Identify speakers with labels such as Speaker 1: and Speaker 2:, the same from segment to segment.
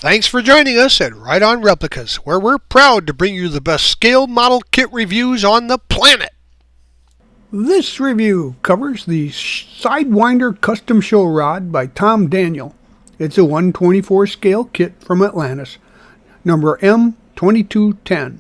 Speaker 1: Thanks for joining us at Right On Replicas, where we're proud to bring you the best scale model kit reviews on the planet.
Speaker 2: This review covers the Sidewinder Custom Show Rod by Tom Daniel. It's a 1/24 scale kit from Atlantis, number M2210.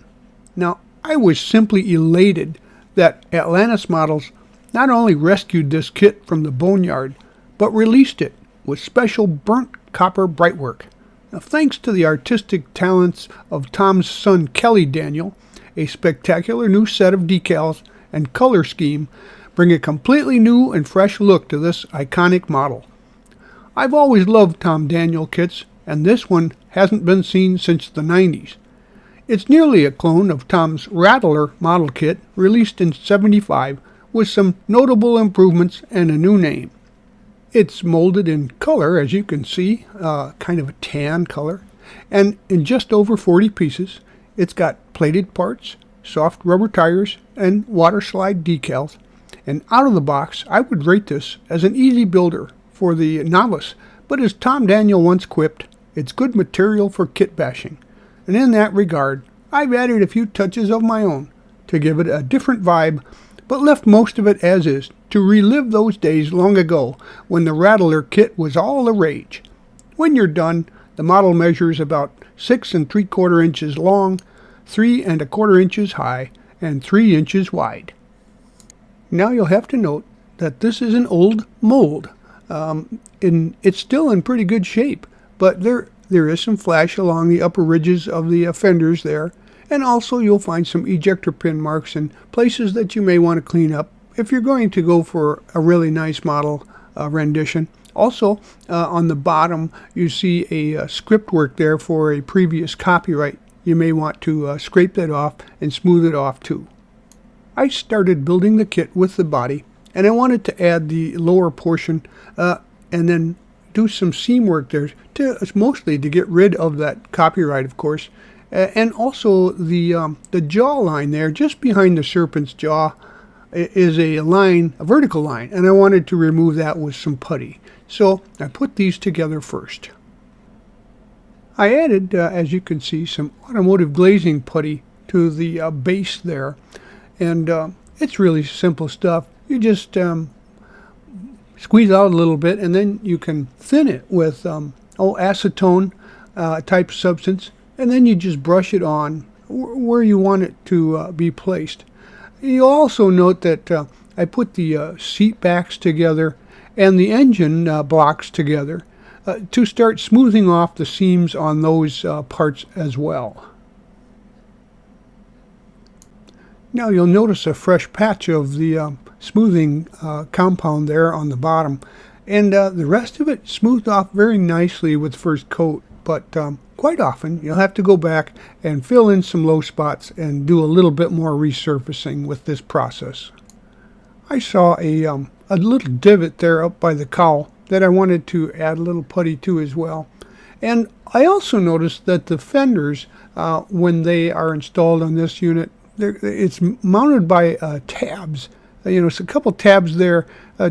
Speaker 2: Now, I was simply elated that Atlantis Models not only rescued this kit from the boneyard, but released it with special burnt copper brightwork. Now, thanks to the artistic talents of Tom's son Kelly Daniel, a spectacular new set of decals and color scheme bring a completely new and fresh look to this iconic model. I've always loved Tom Daniel kits, and this one hasn't been seen since the 90s. It's nearly a clone of Tom's Rattler model kit, released in '75, with some notable improvements and a new name. It's molded in color, as you can see, kind of a tan color, and in just over 40 pieces. It's got plated parts, soft rubber tires, and water slide decals. And out of the box, I would rate this as an easy builder for the novice, but as Tom Daniel once quipped, it's good material for kit bashing. And in that regard, I've added a few touches of my own to give it a different vibe, but left most of it as is to relive those days long ago when the Rattler kit was all the rage. When you're done, the model measures about 6 3/4 inches long, 3 1/4 inches high, and 3 inches wide. Now you'll have to note that this is an old mold. It's still in pretty good shape, but there is some flash along the upper ridges of the fenders there, and also you'll find some ejector pin marks and places that you may want to clean up if you're going to go for a really nice model rendition. Also, on the bottom, you see a script work there for a previous copyright. You may want to scrape that off and smooth it off too. I started building the kit with the body, and I wanted to add the lower portion and then do some seam work there, mostly to get rid of that copyright, of course, and also the jaw line there, just behind the serpent's jaw, is a vertical line, and I wanted to remove that with some putty. So I put these together first. I added, as you can see, some automotive glazing putty to the base there, and it's really simple stuff. You just squeeze out a little bit, and then you can thin it with acetone type substance, and then you just brush it on where you want it to be placed. You'll also note that I put the seat backs together and the engine blocks together to start smoothing off the seams on those parts as well. Now you'll notice a fresh patch of the smoothing compound there on the bottom, and the rest of it smoothed off very nicely with the first coat, but quite often you'll have to go back and fill in some low spots and do a little bit more resurfacing with this process. I saw a little divot there up by the cowl that I wanted to add a little putty to as well. And I also noticed that the fenders, when they are installed on this unit, it's mounted by tabs. It's a couple tabs there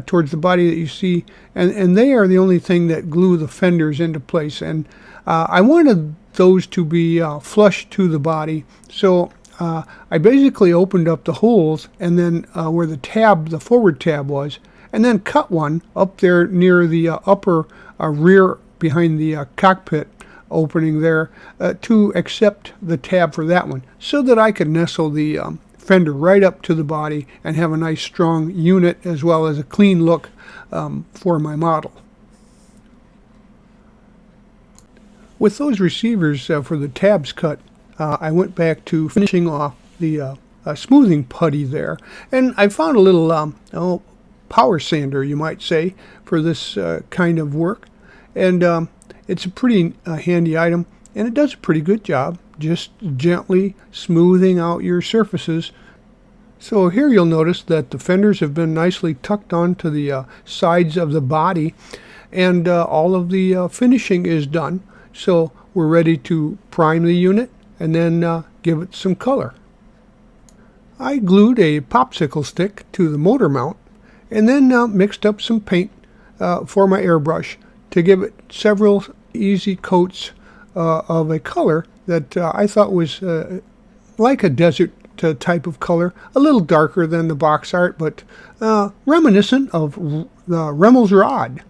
Speaker 2: towards the body that you see, and they are the only thing that glue the fenders into place. And I wanted those to be flush to the body, so I basically opened up the holes, and then where the forward tab was, and then cut one up there near the upper rear behind the cockpit opening there to accept the tab for that one, so that I could nestle the fender right up to the body and have a nice strong unit as well as a clean look for my model. With those receivers for the tabs cut, I went back to finishing off the smoothing putty there, and I found a little power sander, you might say, for this kind of work, and it's a pretty handy item, and it does a pretty good job just gently smoothing out your surfaces. So here you'll notice that the fenders have been nicely tucked onto the sides of the body, and all of the finishing is done. So we're ready to prime the unit and then give it some color. I glued a popsicle stick to the motor mount and then mixed up some paint for my airbrush to give it several easy coats of a color that I thought was like a desert type of color, a little darker than the box art, but reminiscent of the Remmel's rod.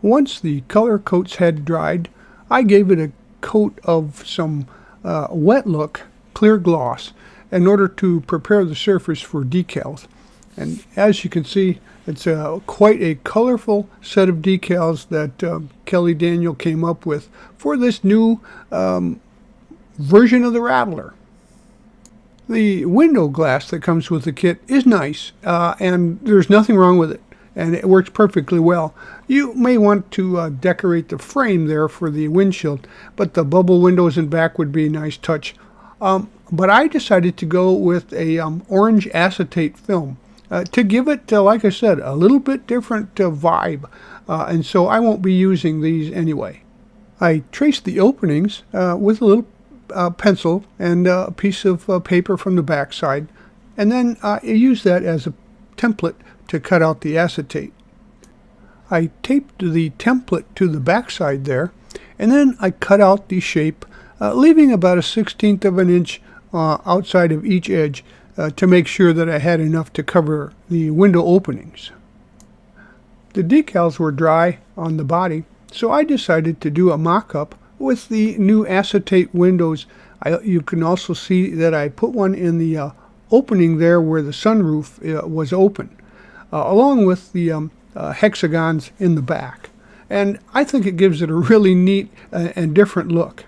Speaker 2: Once the color coats had dried, I gave it a coat of some wet look clear gloss in order to prepare the surface for decals. And as you can see, it's quite a colorful set of decals that Kelly Daniel came up with for this new version of the Rattler. The window glass that comes with the kit is nice, and there's nothing wrong with it, and it works perfectly well. You may want to decorate the frame there for the windshield, but the bubble windows in back would be a nice touch. But I decided to go with a orange acetate film to give it, like I said, a little bit different vibe, and so I won't be using these anyway. I traced the openings with a little pencil and a piece of paper from the back side, and then I used that as a template to cut out the acetate. I taped the template to the back side there, and then I cut out the shape, leaving about a 1/16 of an inch outside of each edge to make sure that I had enough to cover the window openings. The decals were dry on the body, so I decided to do a mock-up with the new acetate windows. You can also see that I put one in the opening there where the sunroof was open, along with the hexagons in the back. And I think it gives it a really neat and different look.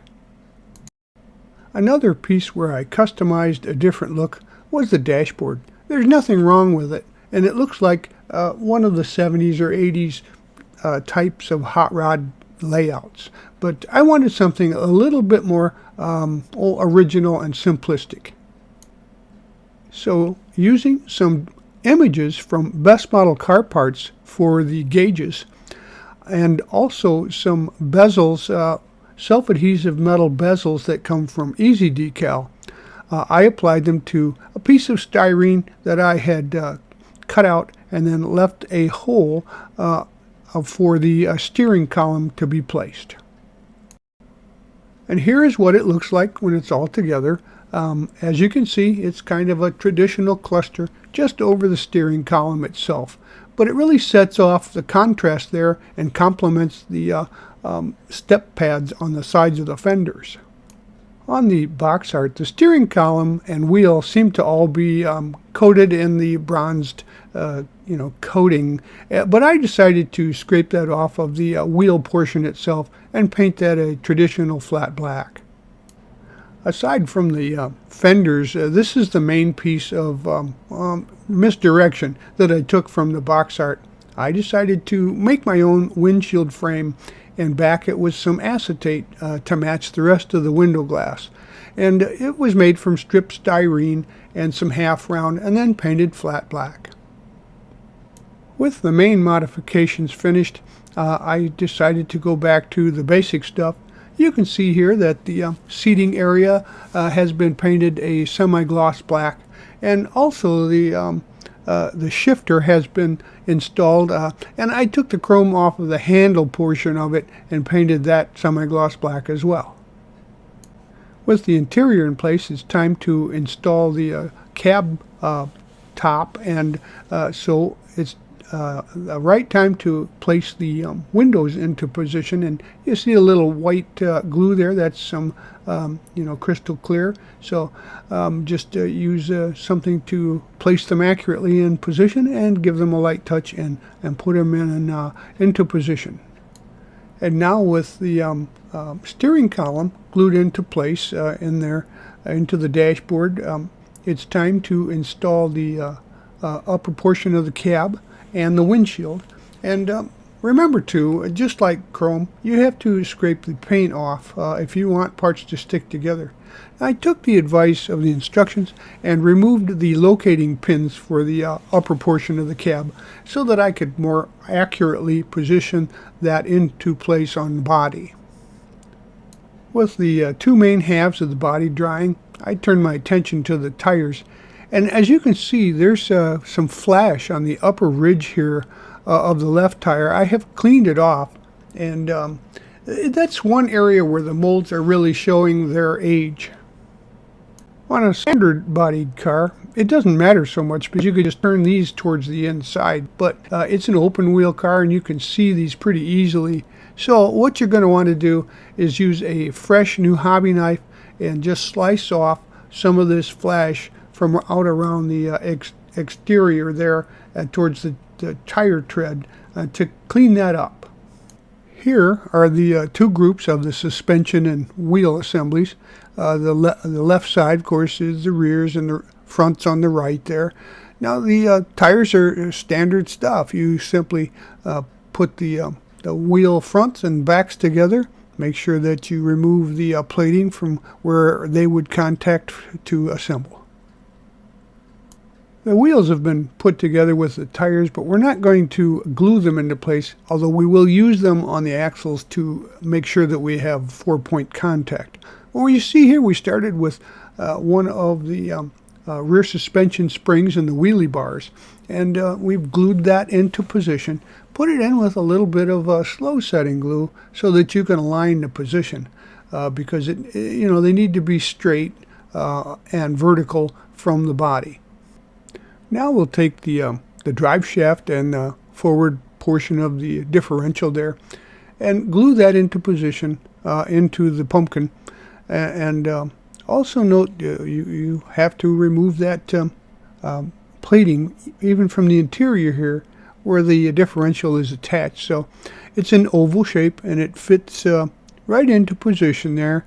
Speaker 2: Another piece where I customized a different look was the dashboard. There's nothing wrong with it, and it looks like one of the 70s or 80s types of hot rod layouts. But I wanted something a little bit more original and simplistic. So using some images from Best Model Car Parts for the gauges, and also some bezels, self-adhesive metal bezels that come from Easy Decal, I applied them to a piece of styrene that I had cut out and then left a hole for the steering column to be placed. And here is what it looks like when it's all together. As you can see, it's kind of a traditional cluster just over the steering column itself, but it really sets off the contrast there and complements the step pads on the sides of the fenders. On the box art, the steering column and wheel seem to all be coated in the bronzed coating, but I decided to scrape that off of the wheel portion itself and paint that a traditional flat black. Aside from the fenders, this is the main piece of misdirection that I took from the box art. I decided to make my own windshield frame and back it with some acetate to match the rest of the window glass. And it was made from stripped styrene and some half round and then painted flat black. With the main modifications finished, I decided to go back to the basic stuff. You can see here that the seating area has been painted a semi-gloss black, and also the shifter has been installed, and I took the chrome off of the handle portion of it and painted that semi-gloss black as well. With the interior in place, it's time to install the cab top, and so it's the right time to place the windows into position. And you see a little white glue there. That's some crystal clear. So just use something to place them accurately in position and give them a light touch and put them in into position. And now with the steering column glued into place in there into the dashboard, it's time to install the upper portion of the cab and the windshield. And remember to, just like chrome, you have to scrape the paint off if you want parts to stick together. I took the advice of the instructions and removed the locating pins for the upper portion of the cab so that I could more accurately position that into place on the body. With the two main halves of the body drying, I turned my attention to the tires. And as you can see, there's some flash on the upper ridge here of the left tire. I have cleaned it off, and That's one area where the molds are really showing their age. On a standard bodied car, it doesn't matter so much because you could just turn these towards the inside, but it's an open wheel car and you can see these pretty easily. So what you're going to want to do is use a fresh new hobby knife and just slice off some of this flash from out around the exterior there towards the tire tread to clean that up. Here are the two groups of the suspension and wheel assemblies. The left side, of course, is the rears and the fronts on the right there. Now the tires are standard stuff. You simply put the wheel fronts and backs together. Make sure that you remove the plating from where they would contact to assemble. The wheels have been put together with the tires, but we're not going to glue them into place, although we will use them on the axles to make sure that we have 4-point contact. Well, you see here we started with one of the rear suspension springs and the wheelie bars, and we've glued that into position. Put it in with a little bit of slow setting glue so that you can align the position because they need to be straight and vertical from the body. Now we'll take the drive shaft and forward portion of the differential there and glue that into position into the pumpkin. And also note you have to remove that plating even from the interior here where the differential is attached. So it's an oval shape and it fits right into position there.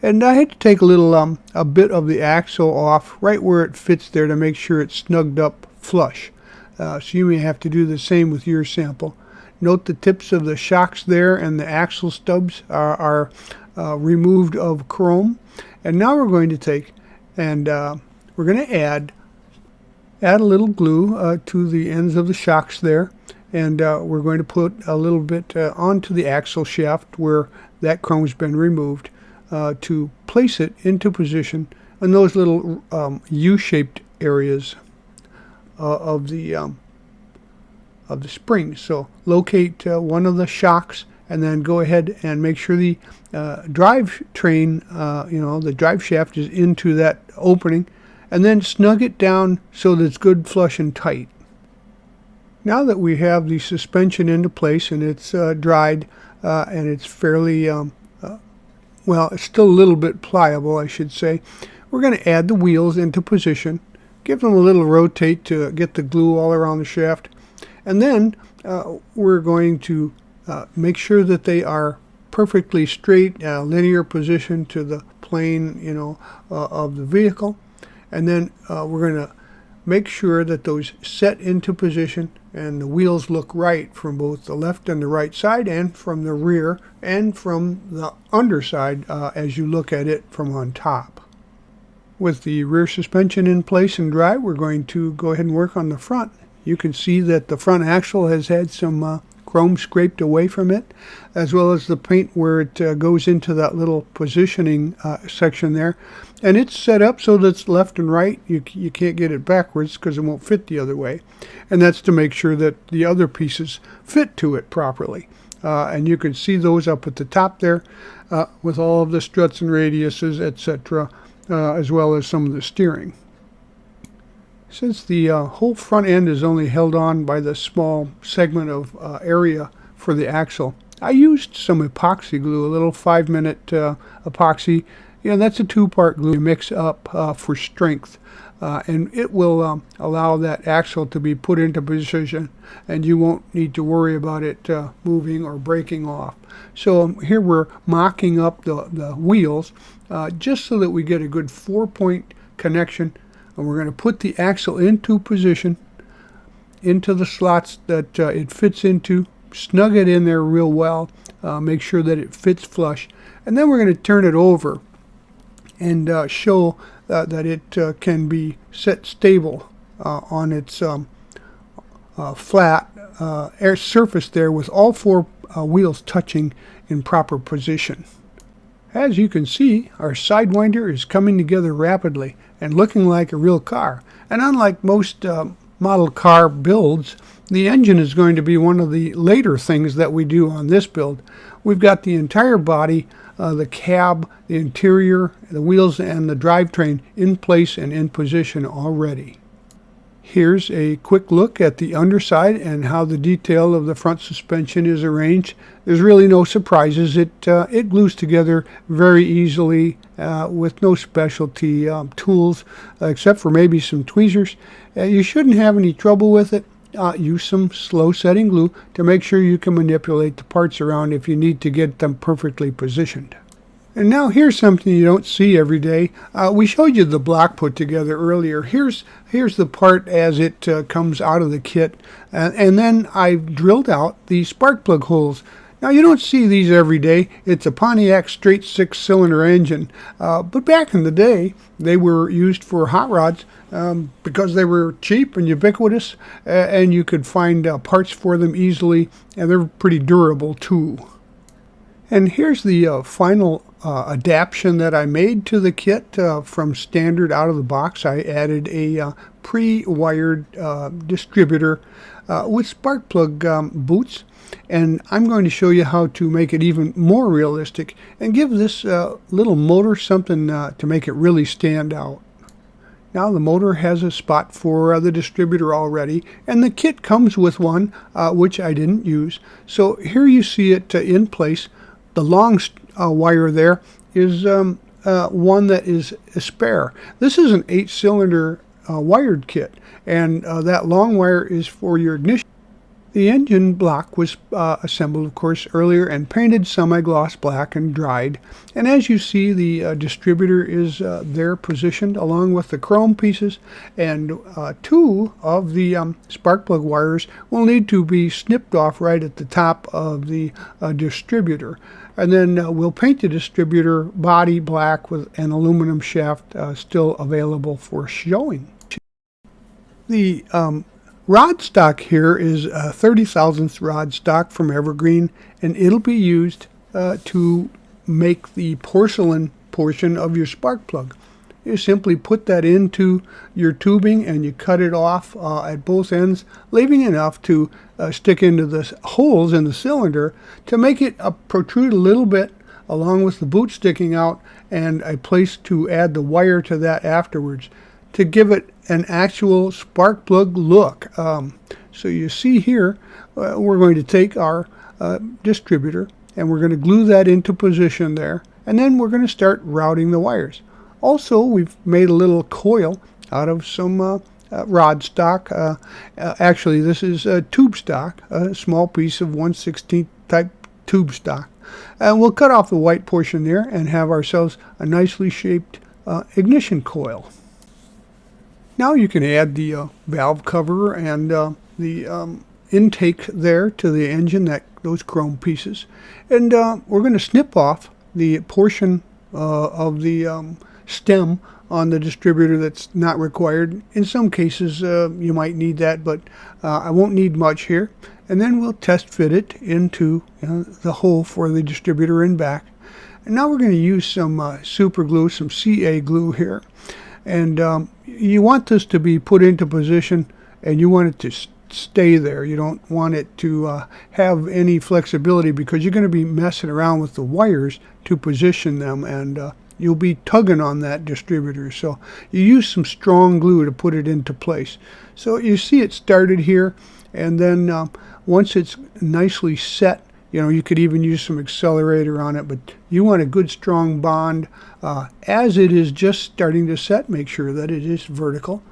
Speaker 2: And I had to take a bit of the axle off right where it fits there to make sure it's snugged up flush. So you may have to do the same with your sample. Note the tips of the shocks there and the axle stubs are removed of chrome. And now we're going to take and we're going to add a little glue to the ends of the shocks there. And we're going to put a little bit onto the axle shaft where that chrome's been removed. To place it into position in those little U-shaped areas of the springs. So locate one of the shocks and then go ahead and make sure the drive train, the drive shaft is into that opening, and then snug it down so that it's good, flush, and tight. Now that we have the suspension into place and it's dried and it's fairly well, it's still a little bit pliable, I should say. We're going to add the wheels into position, give them a little rotate to get the glue all around the shaft, and then we're going to make sure that they are perfectly straight, linear position to the plane, of the vehicle, and then we're going to make sure that those set into position and the wheels look right from both the left and the right side and from the rear and from the underside as you look at it from on top. With the rear suspension in place and dry, we're going to go ahead and work on the front. You can see that the front axle has had some chrome scraped away from it, as well as the paint where it goes into that little positioning section there. And it's set up so that it's left and right. You can't get it backwards because it won't fit the other way. And that's to make sure that the other pieces fit to it properly. And you can see those up at the top there with all of the struts and radiuses, etc., as well as some of the steering. Since the whole front end is only held on by the small segment of area for the axle, I used some epoxy glue, a little 5-minute epoxy. That's a 2-part glue to mix up for strength. And it will allow that axle to be put into position, and you won't need to worry about it moving or breaking off. So here we're mocking up the wheels just so that we get a good 4-point connection. And we're going to put the axle into position, into the slots that it fits into, snug it in there real well, make sure that it fits flush, and then we're going to turn it over and show that it can be set stable on its flat air surface there with all 4 wheels touching in proper position. As you can see, our Sidewinder is coming together rapidly and looking like a real car. And unlike most model car builds, the engine is going to be one of the later things that we do on this build. We've got the entire body, the cab, the interior, the wheels, and the drivetrain in place and in position already. Here's a quick look at the underside and how the detail of the front suspension is arranged. There's really no surprises. It glues together very easily with no specialty tools except for maybe some tweezers. You shouldn't have any trouble with it. Use some slow setting glue to make sure you can manipulate the parts around if you need to get them perfectly positioned. And now here's something you don't see every day. We showed you the block put together earlier. Here's the part as it comes out of the kit. And then I've drilled out the spark plug holes. Now you don't see these every day. It's a Pontiac straight 6-cylinder engine. But back in the day, they were used for hot rods because they were cheap and ubiquitous. And you could find parts for them easily. And they're pretty durable too. And here's the final adaptation that I made to the kit from standard out of the box. I added a pre-wired distributor with spark plug boots, and I'm going to show you how to make it even more realistic and give this little motor something to make it really stand out. Now the motor has a spot for the distributor already, and the kit comes with one which I didn't use. So here you see it in place. The long wire there is one that is a spare. This is an 8-cylinder wired kit, and that long wire is for your ignition. The engine block was assembled, of course, earlier and painted semi-gloss black and dried. And as you see, the distributor is there positioned along with the chrome pieces, and 2 of the spark plug wires will need to be snipped off right at the top of the distributor. And then we'll paint the distributor body black with an aluminum shaft still available for showing. The rod stock here is a 30,000th rod stock from Evergreen, and it'll be used to make the porcelain portion of your spark plug. You simply put that into your tubing and you cut it off at both ends, leaving enough to stick into the holes in the cylinder to make it protrude a little bit along with the boot sticking out, and a place to add the wire to that afterwards to give it an actual spark plug look. So you see here, we're going to take our distributor and we're going to glue that into position there, and then we're going to start routing the wires. Also, we've made a little coil out of some rod stock. Actually, this is tube stock, a small piece of 1/16 type tube stock. And we'll cut off the white portion there and have ourselves a nicely shaped ignition coil. Now you can add the valve cover and the intake there to the engine, those chrome pieces. And we're going to snip off the portion of the stem on the distributor that's not required. In some cases you might need that, but I won't need much here. And then we'll test fit it into the hole for the distributor and back. And now we're going to use some super glue, some CA glue here. And you want this to be put into position, and you want it to stay there. You don't want it to have any flexibility, because you're going to be messing around with the wires to position them, and you'll be tugging on that distributor. So you use some strong glue to put it into place. So you see it started here, and then once it's nicely set, you could even use some accelerator on it, but you want a good strong bond. As it is just starting to set, make sure that it is vertical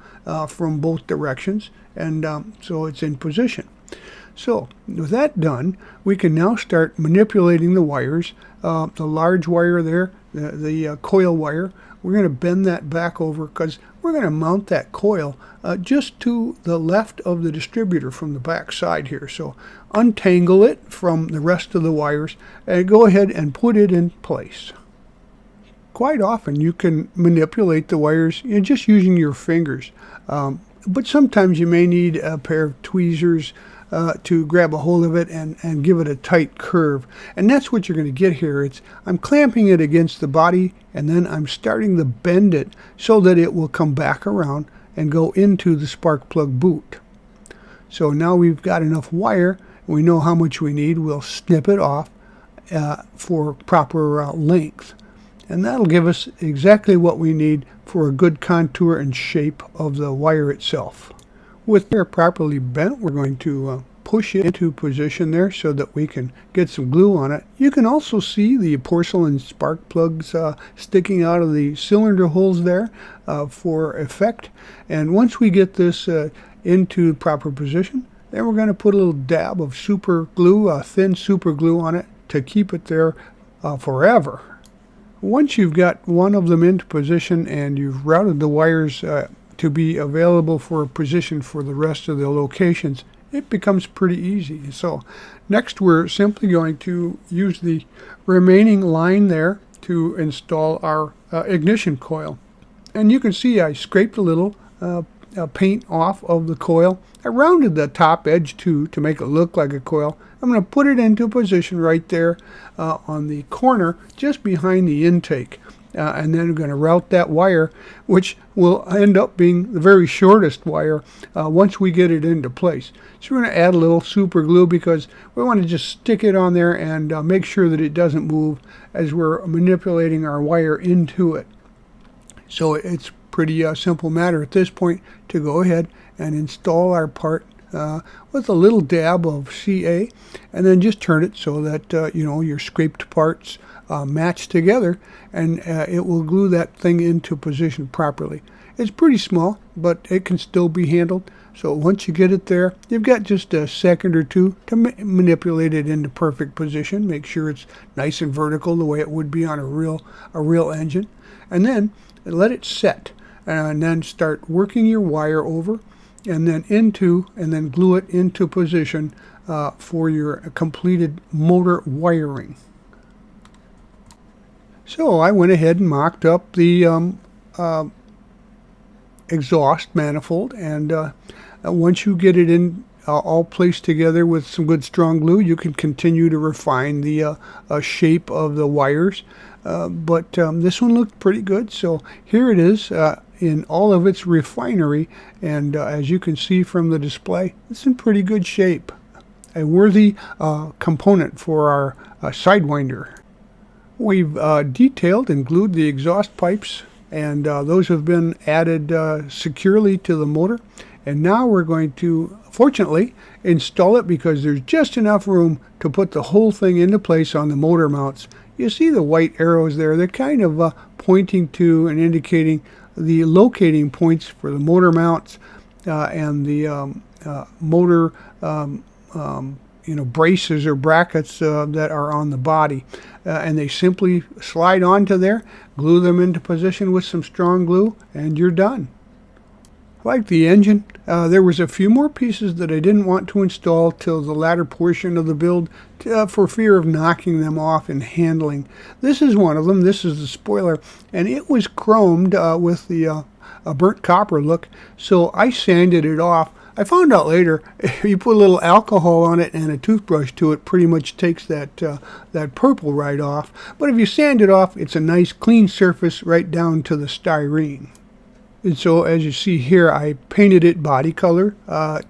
Speaker 2: from both directions, and so it's in position. So with that done, we can now start manipulating the wires. The large wire there, the coil wire, we're going to bend that back over, because we're going to mount that coil just to the left of the distributor from the back side here. So untangle it from the rest of the wires and go ahead and put it in place. Quite often you can manipulate the wires just using your fingers, but sometimes you may need a pair of tweezers to grab a hold of it and give it a tight curve. And that's what you're going to get here. I'm clamping it against the body, and then I'm starting to bend it so that it will come back around and go into the spark plug boot. So now we've got enough wire, we know how much we need, we'll snip it off for proper length. And that'll give us exactly what we need for a good contour and shape of the wire itself. With it properly bent, we're going to push it into position there so that we can get some glue on it. You can also see the porcelain spark plugs sticking out of the cylinder holes there for effect. And once we get this into proper position, then we're going to put a little dab of super glue, thin super glue on it to keep it there forever. Once you've got one of them into position and you've routed the wires to be available for a position for the rest of the locations, it becomes pretty easy. So next we're simply going to use the remaining line there to install our ignition coil. And you can see I scraped a little paint off of the coil. I rounded the top edge too to make it look like a coil. I'm going to put it into position right there on the corner just behind the intake. And then we're going to route that wire, which will end up being the very shortest wire once we get it into place. So we're going to add a little super glue because we want to just stick it on there and make sure that it doesn't move as we're manipulating our wire into it. So it's pretty simple matter at this point to go ahead and install our part with a little dab of CA, and then just turn it so that your scraped parts match together, and it will glue that thing into position properly. It's pretty small, but it can still be handled. So once you get it there, you've got just a second or two to manipulate it into perfect position. Make sure it's nice and vertical the way it would be on a real engine, and then let it set, and then start working your wire over, and then glue it into position for your completed motor wiring. So I went ahead and mocked up the exhaust manifold, and once you get it in all placed together with some good strong glue, you can continue to refine the shape of the wires. But this one looked pretty good, so here it is in all of its refinery, and as you can see from the display, it's in pretty good shape. A worthy component for our Sidewinder. We've detailed and glued the exhaust pipes, and those have been added securely to the motor. And now we're going to, fortunately, install it because there's just enough room to put the whole thing into place on the motor mounts. You see the white arrows there, they're kind of pointing to and indicating the locating points for the motor mounts and the motor braces or brackets that are on the body. And they simply slide onto there, glue them into position with some strong glue, and you're done. Like the engine, there was a few more pieces that I didn't want to install till the latter portion of the build for fear of knocking them off in handling. This is one of them. This is the spoiler, and it was chromed with the burnt copper look, so I sanded it off. I found out later, if you put a little alcohol on it and a toothbrush to it, pretty much takes that purple right off. But if you sand it off, it's a nice clean surface right down to the styrene. And so as you see here, I painted it body color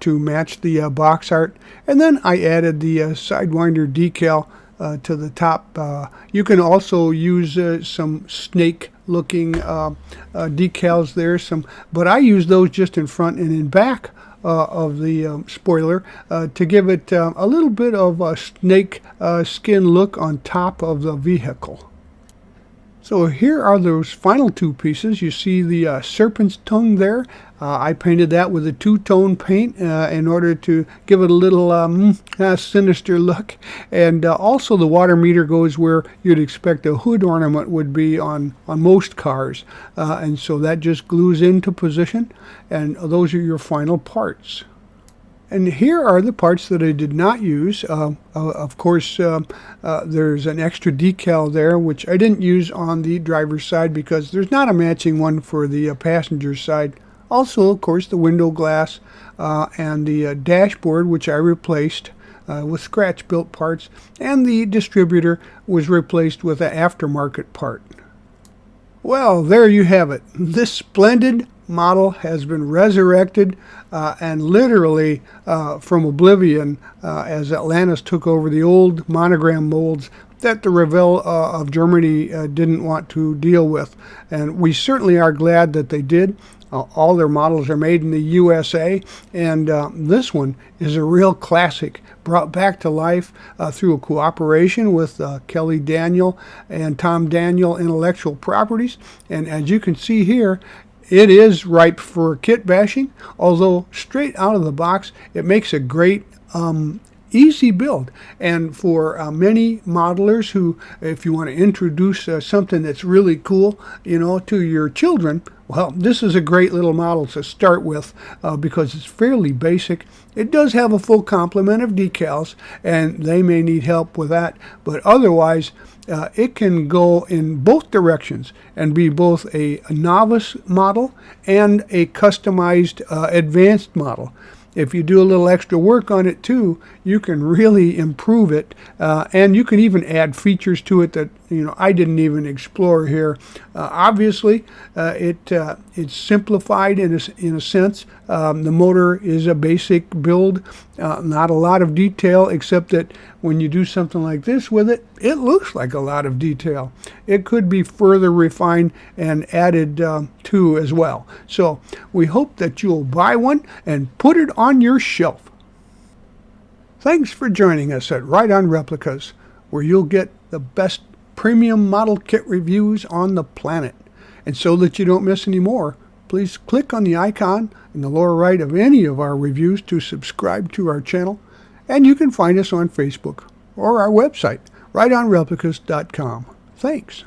Speaker 2: to match the box art. And then I added the Sidewinder decal to the top. You can also use some snake looking decals there, but I use those just in front and in back of the spoiler to give it a little bit of a snake skin look on top of the vehicle. So here are those final two pieces. You see the serpent's tongue there. I painted that with a two-tone paint in order to give it a little sinister look. And also the water meter goes where you'd expect a hood ornament would be on most cars. And so that just glues into position, and those are your final parts. And here are the parts that I did not use. Of course, there's an extra decal there, which I didn't use on the driver's side because there's not a matching one for the passenger side. Also, of course, the window glass and the dashboard, which I replaced with scratch-built parts, and the distributor was replaced with an aftermarket part. Well, there you have it. This splendid model has been resurrected and literally from oblivion as Atlantis took over the old monogram molds that the Revell of Germany didn't want to deal with. And we certainly are glad that they did. All their models are made in the USA, and this one is a real classic, brought back to life through a cooperation with Kelly Daniel and Tom Daniel Intellectual Properties. And as you can see here, it is ripe for kit bashing, although straight out of the box, it makes a great easy build. And for many modelers who, if you want to introduce something that's really cool, to your children, well, this is a great little model to start with because it's fairly basic. It does have a full complement of decals, and they may need help with that, but otherwise it can go in both directions and be both a novice model and a customized advanced model. If you do a little extra work on it too, you can really improve it, and you can even add features to it that I didn't even explore here. Obviously, it's simplified in a sense. The motor is a basic build, not a lot of detail, except that when you do something like this with it, it looks like a lot of detail. It could be further refined and added to as well. So we hope that you'll buy one and put it on your shelf. Thanks for joining us at Right On Replicas, where you'll get the best premium model kit reviews on the planet. And so that you don't miss any more, please click on the icon in the lower right of any of our reviews to subscribe to our channel. And you can find us on Facebook or our website, rightonreplicas.com. Thanks.